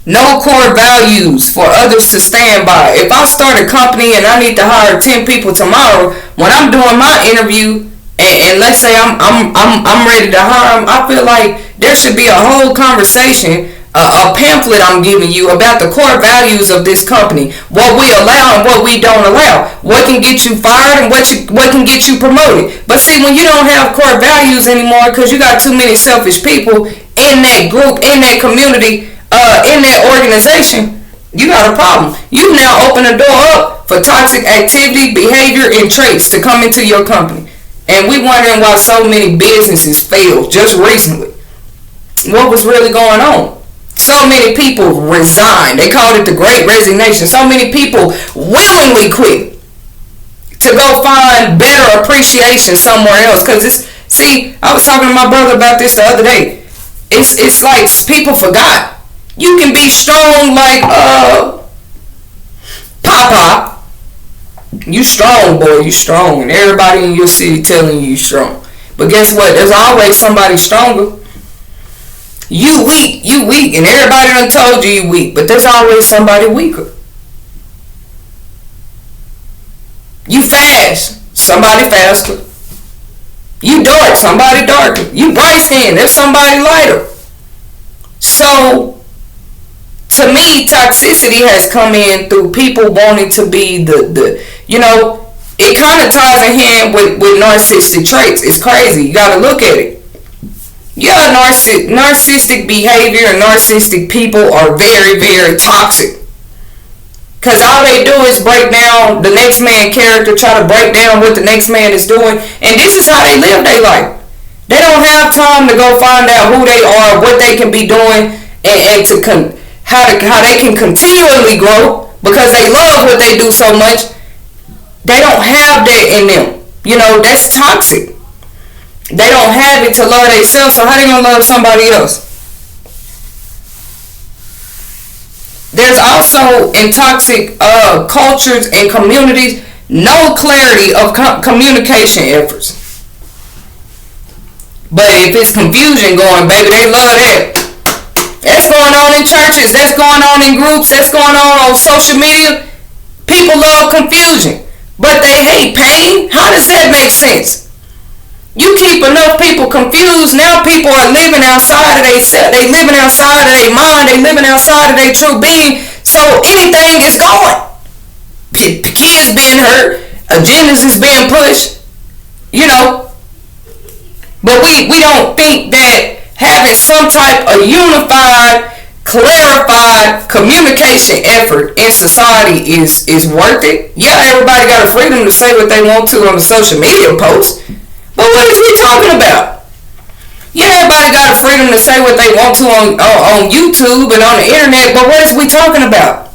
No core values for others to stand by. If I start a company and I need to hire 10 people tomorrow, when I'm doing my interview and let's say I'm ready to hire them, I feel like there should be a whole conversation, a pamphlet I'm giving you about the core values of this company, what we allow and what we don't allow, what can get you fired and what can get you promoted. But see, when you don't have core values anymore because you got too many selfish people in that group, in that community, in that organization, you got a problem. You now open the door up for toxic activity, behavior, and traits to come into your company. And we wondering why so many businesses failed just recently. What was really going on? So many people resigned. They called it the Great Resignation. So many people willingly quit to go find better appreciation somewhere else. Because I was talking to my brother about this the other day. It's like people forgot. You can be strong like Papa. You strong, boy, you strong. And everybody in your city telling you strong. But guess what? There's always somebody stronger. You weak, and everybody done told you weak. But there's always somebody weaker. You fast, somebody faster. You dark, somebody darker. You bright skinned, there's somebody lighter. So to me, toxicity has come in through people wanting to be the it kind of ties in hand with narcissistic traits. It's crazy. You got to look at it. Yeah, narcissistic behavior and narcissistic people are very, very toxic. Because all they do is break down the next man's character, try to break down what the next man is doing, and this is how they live their life. They don't have time to go find out who they are, what they can be doing, and how they can continually grow because they love what they do so much. They don't have that in them. That's toxic. They don't have it to love themselves, so how they gonna love somebody else? There's also in toxic cultures and communities no clarity of communication efforts. But if it's confusion going, baby, they love that. That's going on in churches. That's going on in groups. That's going on social media. People love confusion, but they hate pain. How does that make sense? You keep enough people confused, now people are living outside of themselves. They living outside of their mind. They living outside of their true being. So anything is going. Kids being hurt. Agendas is being pushed. But we don't think that having some type of unified, clarified communication effort in society is worth it. Yeah, everybody got a freedom to say what they want to on a social media post. But what is we talking about? Yeah, everybody got a freedom to say what they want to on YouTube and on the internet, but what is we talking about?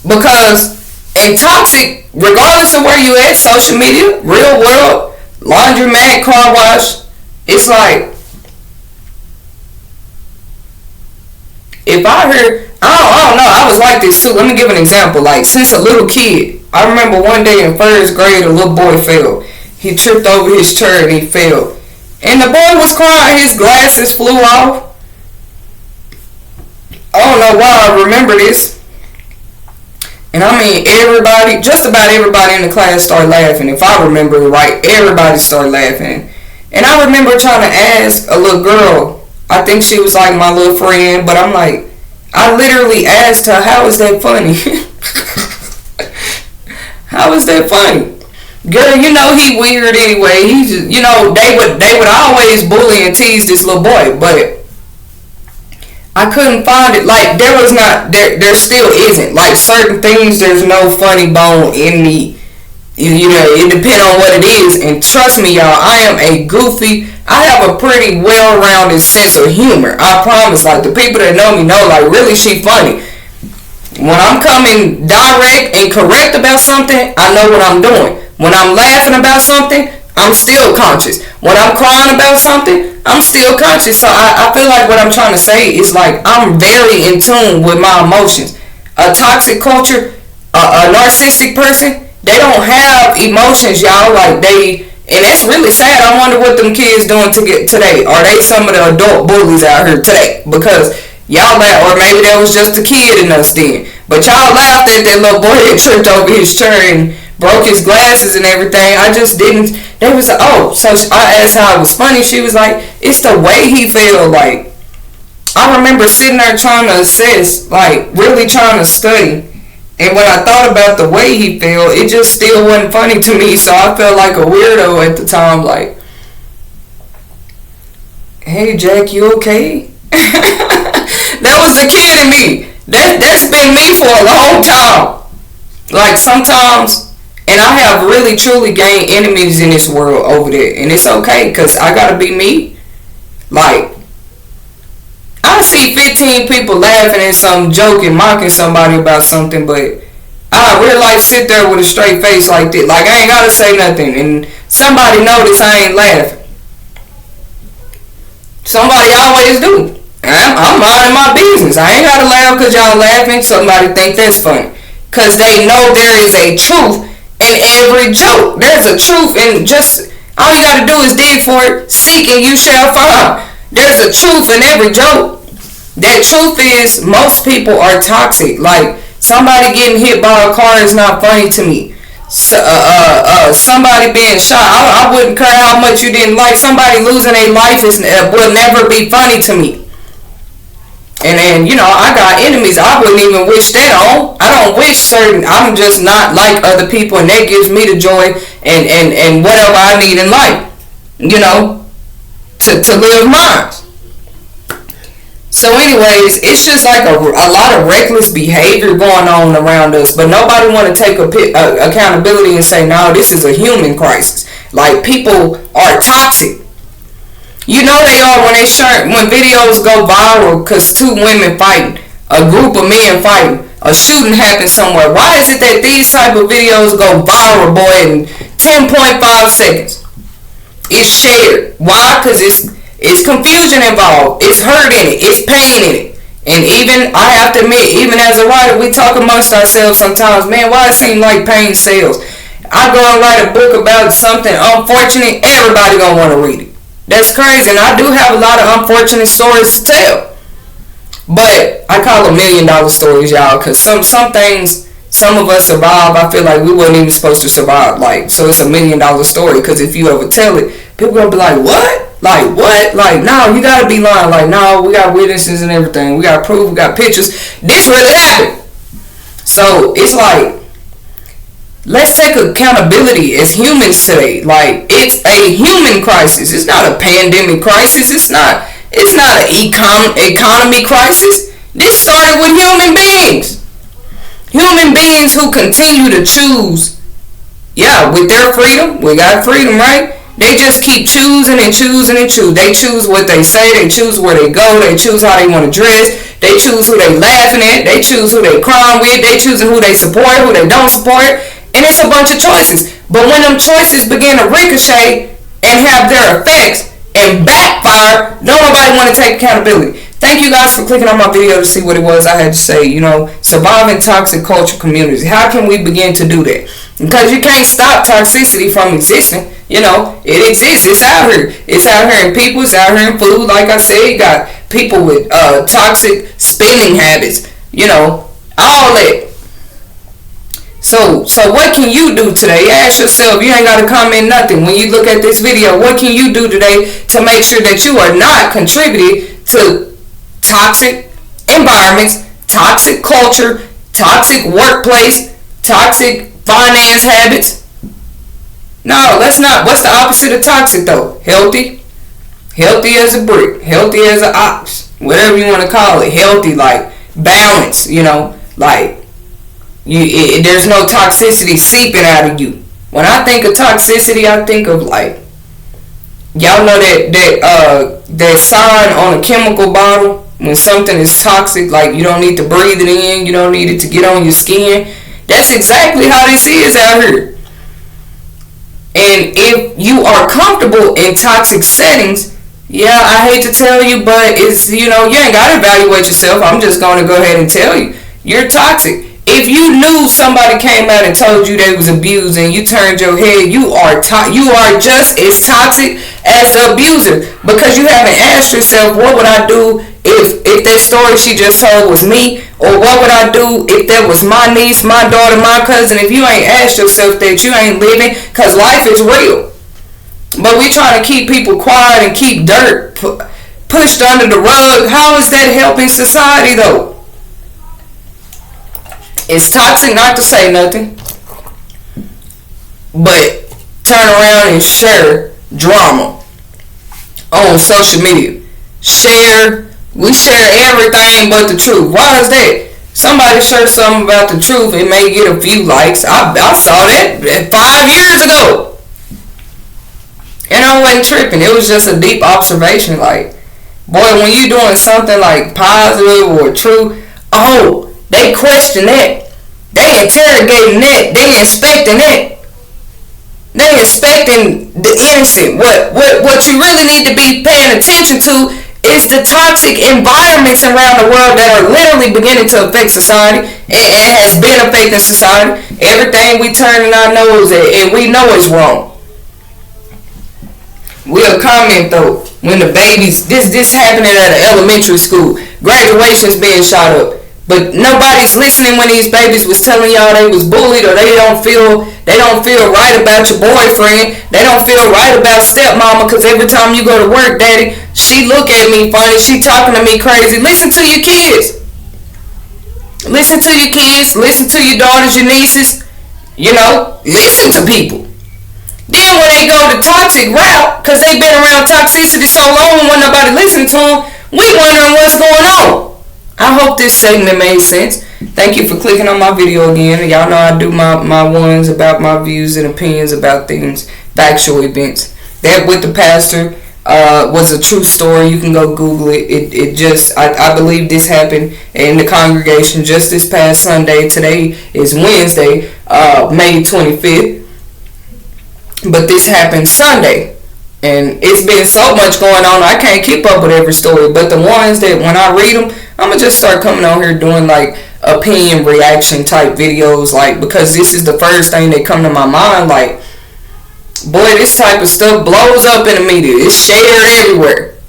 Because in toxic, regardless of where you at, social media, real world, laundromat, car wash, it's like, if I heard, I don't know, I was like this too. Let me give an example. Like, since a little kid, I remember one day in first grade, a little boy fell. He tripped over his chair and he fell. And the boy was crying, his glasses flew off. I don't know why I remember this. And I mean, everybody, just about everybody in the class started laughing. If I remember it right, everybody started laughing. And I remember trying to ask a little girl, I think she was like my little friend, but I'm like, I literally asked her, how is that funny? How is that funny? Girl, you know he weird anyway. He just, you know, they would always bully and tease this little boy, but I couldn't find it. Like, there still isn't. Like, certain things, there's no funny bone in me. You know, it depends on what it is. And trust me, y'all, I am a goofy, I have a pretty well-rounded sense of humor. I promise. Like, the people that know me know, like, really, she funny. When I'm coming direct and correct about something, I know what I'm doing. When I'm laughing about something, I'm still conscious. When I'm crying about something, I'm still conscious. So I feel like what I'm trying to say is, like, I'm very in tune with my emotions. A toxic culture, a narcissistic person, they don't have emotions, y'all. Like, and that's really sad. I wonder what them kids doing to get today. Are they some of the adult bullies out here today? Because y'all laugh, or maybe that was just a kid in us then. But y'all laughed at that little boy that tripped over his chair and broke his glasses and everything. I just didn't. They was like, oh, so I asked how it was funny. She was like, it's the way he felt. Like, I remember sitting there trying to assess, like, really trying to study. And when I thought about the way he felt, it just still wasn't funny to me. So I felt like a weirdo at the time. Like, hey, Jack, you okay? That was the kid in me. That's been me for a long time. Like, sometimes, and I have really truly gained enemies in this world over there. And it's okay, because I got to be me. Like, I see 15 people laughing at something, joking, mocking somebody about something, but I real life sit there with a straight face like that. Like, I ain't got to say nothing. And somebody notice I ain't laughing. Somebody always do. I'm minding my business. I ain't got to laugh because y'all laughing. Somebody think that's funny. Because they know there is a truth in every joke. There's a truth in just, all you got to do is dig for it. Seek and you shall find. There's a truth in every joke. That truth is, most people are toxic. Like, somebody getting hit by a car is not funny to me. Somebody being shot, I wouldn't care how much you didn't like. Somebody losing their life will never be funny to me. And then, you know, I got enemies I wouldn't even wish that on. I don't wish certain, I'm just not like other people, and that gives me the joy and whatever I need in life, you know, to live mine. So anyways, it's just like a lot of reckless behavior going on around us, but nobody want to take accountability and say, no, this is a human crisis. Like, people are toxic. You know they are when videos go viral because two women fighting, a group of men fighting, a shooting happens somewhere. Why is it that these type of videos go viral, boy, in 10.5 seconds? It's shared. Why? Because it's confusion involved. It's hurt in it. It's pain in it. And even, I have to admit, even as a writer, we talk amongst ourselves sometimes, man, why it seem like pain sells? I go and write a book about something unfortunate, everybody gonna want to read it. That's crazy, and I do have a lot of unfortunate stories to tell. But I call them $1 million stories, y'all, because some things, some of us survive. I feel like we wasn't even supposed to survive. Like, so it's $1 million story, because if you ever tell it, people gonna be like, what? Like, what? Like, no, you gotta be lying. Like, no, we got witnesses and everything. We got proof, we got pictures. This really happened. So it's like, let's take accountability as humans today. Like, it's a human crisis. It's not a pandemic crisis. It's not an economy crisis. This started with human beings. Human beings who continue to choose. Yeah, with their freedom. We got freedom, right? They just keep choosing and choosing and choosing. They choose what they say. They choose where they go. They choose how they want to dress. They choose who they laughing at. They choose who they crying with. They choosing who they support, who they don't support. And it's a bunch of choices. But when them choices begin to ricochet and have their effects and backfire, don't nobody want to take accountability. Thank you guys for clicking on my video to see what it was I had to say. Surviving toxic culture communities. How can we begin to do that? Because you can't stop toxicity from existing. It exists. It's out here. It's out here in people. It's out here in food. Like I said, you got people with toxic spending habits. All that. So what can you do today? Ask yourself. You ain't got to comment nothing. When you look at this video, what can you do today to make sure that you are not contributing to toxic environments, toxic culture, toxic workplace, toxic finance habits? No, let's not. What's the opposite of toxic though? Healthy. Healthy as a brick. Healthy as an ox. Whatever you want to call it. Healthy, like balance, there's no toxicity seeping out of you. When I think of toxicity, I think of y'all know that sign on a chemical bottle when something is toxic, like you don't need to breathe it in, you don't need it to get on your skin. That's exactly how this is out here. And if you are comfortable in toxic settings, yeah, I hate to tell you, but it's, you ain't got to evaluate yourself. I'm just going to go ahead and tell you, you're toxic. If you knew somebody came out and told you they was abused and you turned your head, you are just as toxic as the abuser, because you haven't asked yourself, what would I do if that story she just told was me? Or what would I do if that was my niece, my daughter, my cousin? If you ain't asked yourself that, you ain't living, because life is real. But we trying to keep people quiet and keep dirt pushed under the rug. How is that helping society though? It's toxic not to say nothing, but turn around and share drama on social media. We share everything but the truth. Why is that? Somebody shared something about the truth, it may get a few likes. I saw that 5 years ago. And I wasn't tripping. It was just a deep observation. Like, boy, when you doing something like positive or true, they question that. They interrogating that. They inspecting that. They inspecting the innocent. What you really need to be paying attention to is the toxic environments around the world that are literally beginning to affect society and has been affecting society. Everything we turn in our nose at, and we know it's wrong. We'll comment though when the babies, this happening at an elementary school, graduation's being shot up, but nobody's listening when these babies was telling y'all they was bullied, or they don't feel right about your boyfriend, they don't feel right about stepmama, because every time you go to work, daddy, she look at me funny, she talking to me crazy. Listen to your kids. Listen to your kids, listen to your daughters, your nieces, listen to people. Then when they go the toxic route, because they've been around toxicity so long when nobody listening to them, we wondering what's going on. I hope this segment made sense. Thank you for clicking on my video again. Y'all know I do my ones about my views and opinions about things, factual events. That with the pastor was a true story. You can go Google it. I believe this happened in the congregation just this past Sunday. Today is Wednesday, May 25th. But this happened Sunday. And it's been so much going on, I can't keep up with every story. But the ones that when I read them, I'm going to just start coming on here doing like opinion reaction type videos. Like, because this is the first thing that come to my mind. Like, boy, this type of stuff blows up in the media. It's shared everywhere.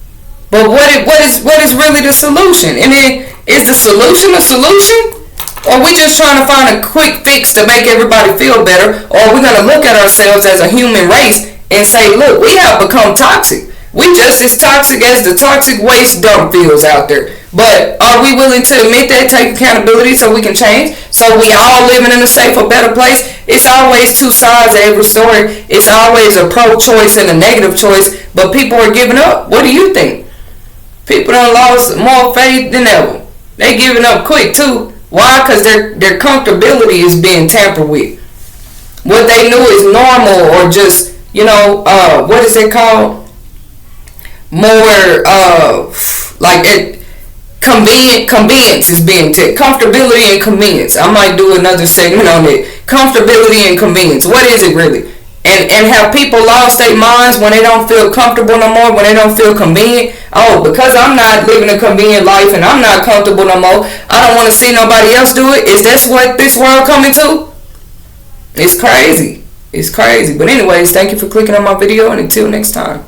But what is really the solution? And then, is the solution a solution? Or are we just trying to find a quick fix to make everybody feel better? Or are we going to look at ourselves as a human race and say, look, we have become toxic. We just as toxic as the toxic waste dump fields out there. But are we willing to admit that, take accountability so we can change? So we all living in a safer, better place? It's always two sides of every story. It's always a pro-choice and a negative choice. But people are giving up. What do you think? People done lost more faith than ever. They giving up quick too. Why? Because their comfortability is being tampered with. What they knew is normal, or just, what is it called? More like it. Convenience is being taken. Comfortability and convenience. I might do another segment on it. Comfortability and convenience. What is it really? And have people lost their minds when they don't feel comfortable no more, when they don't feel convenient? Oh, because I'm not living a convenient life and I'm not comfortable no more, I don't want to see nobody else do it. Is this what this world coming to? It's crazy. It's crazy. But anyways, thank you for clicking on my video, and until next time.